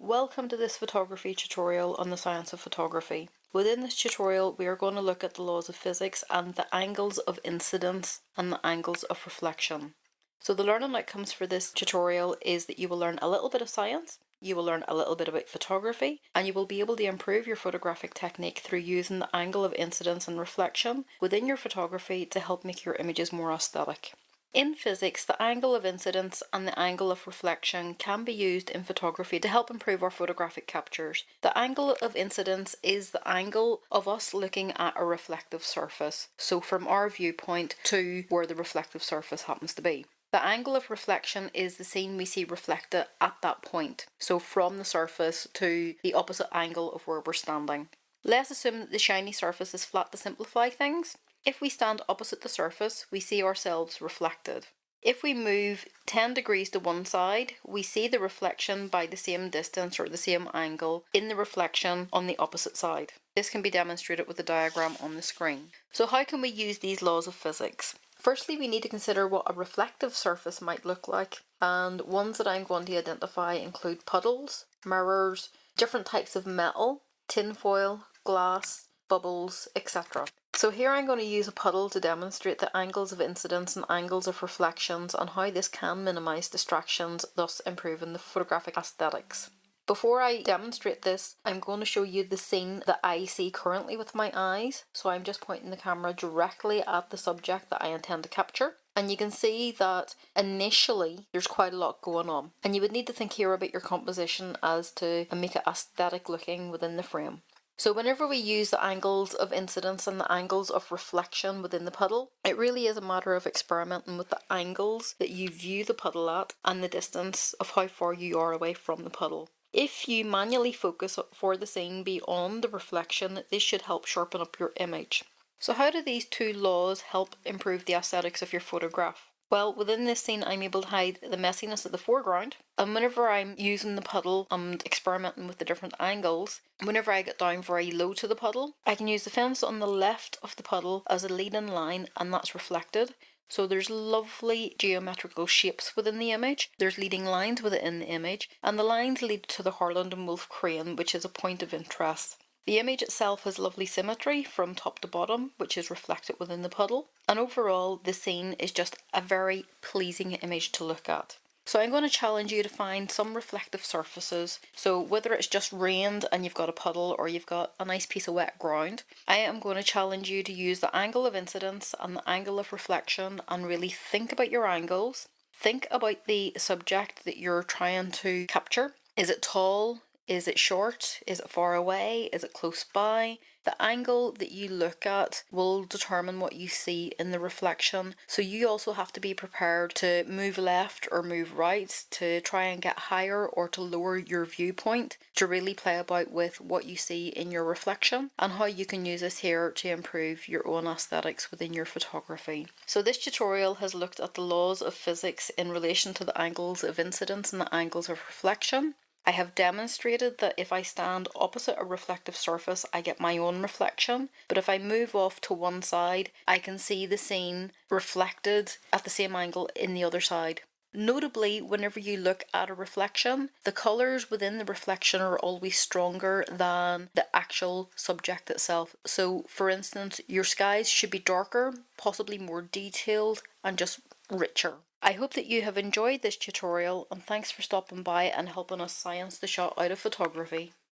Welcome to this photography tutorial on the science of photography. Within this tutorial we are going to look at the laws of physics and the angles of incidence and the angles of reflection. So the learning outcomes for this tutorial is that you will learn a little bit of science, you will learn a little bit about photography, and you will be able to improve your photographic technique through using the angle of incidence and reflection within your photography to help make your images more aesthetic. In physics, the angle of incidence and the angle of reflection can be used in photography to help improve our photographic captures. The angle of incidence is the angle of us looking at a reflective surface, so from our viewpoint to where the reflective surface happens to be. The angle of reflection is the scene we see reflected at that point, so from the surface to the opposite angle of where we're standing. Let's assume that the shiny surface is flat to simplify things. If we stand opposite the surface, we see ourselves reflected. If we move 10 degrees to one side, we see the reflection by the same distance or the same angle in the reflection on the opposite side. This can be demonstrated with the diagram on the screen. So how can we use these laws of physics? Firstly, we need to consider what a reflective surface might look like, and ones that I'm going to identify include puddles, mirrors, different types of metal, tinfoil, glass, bubbles, etc. So here I'm going to use a puddle to demonstrate the angles of incidence and angles of reflections and how this can minimise distractions, thus improving the photographic aesthetics. Before I demonstrate this, I'm going to show you the scene that I see currently with my eyes. So I'm just pointing the camera directly at the subject that I intend to capture. And you can see that initially there's quite a lot going on. And you would need to think here about your composition as to make it aesthetic looking within the frame. So whenever we use the angles of incidence and the angles of reflection within the puddle, it really is a matter of experimenting with the angles that you view the puddle at and the distance of how far you are away from the puddle. If you manually focus for the scene beyond the reflection, this should help sharpen up your image. So how do these two laws help improve the aesthetics of your photograph? Well, within this scene I'm able to hide the messiness of the foreground, and whenever I'm using the puddle and experimenting with the different angles, whenever I get down very low to the puddle, I can use the fence on the left of the puddle as a leading line, and that's reflected. So there's lovely geometrical shapes within the image, there's leading lines within the image, and the lines lead to the Harland and Wolff crane, which is a point of interest. The image itself has lovely symmetry from top to bottom, which is reflected within the puddle, and overall the scene is just a very pleasing image to look at. So I'm going to challenge you to find some reflective surfaces. So whether it's just rained and you've got a puddle or you've got a nice piece of wet ground, I am going to challenge you to use the angle of incidence and the angle of reflection and really think about your angles. Think about the subject that you're trying to capture. Is it tall? Is it short? Is it far away? Is it close by? The angle that you look at will determine what you see in the reflection. So you also have to be prepared to move left or move right, to try and get higher or to lower your viewpoint, to really play about with what you see in your reflection and how you can use this here to improve your own aesthetics within your photography. So this tutorial has looked at the laws of physics in relation to the angles of incidence and the angles of reflection. I have demonstrated that if I stand opposite a reflective surface, I get my own reflection, but if I move off to one side, I can see the scene reflected at the same angle in the other side. Notably, whenever you look at a reflection, the colours within the reflection are always stronger than the actual subject itself. So, for instance, your skies should be darker, possibly more detailed, and just richer. I hope that you have enjoyed this tutorial, and thanks for stopping by and helping us science the shot out of photography.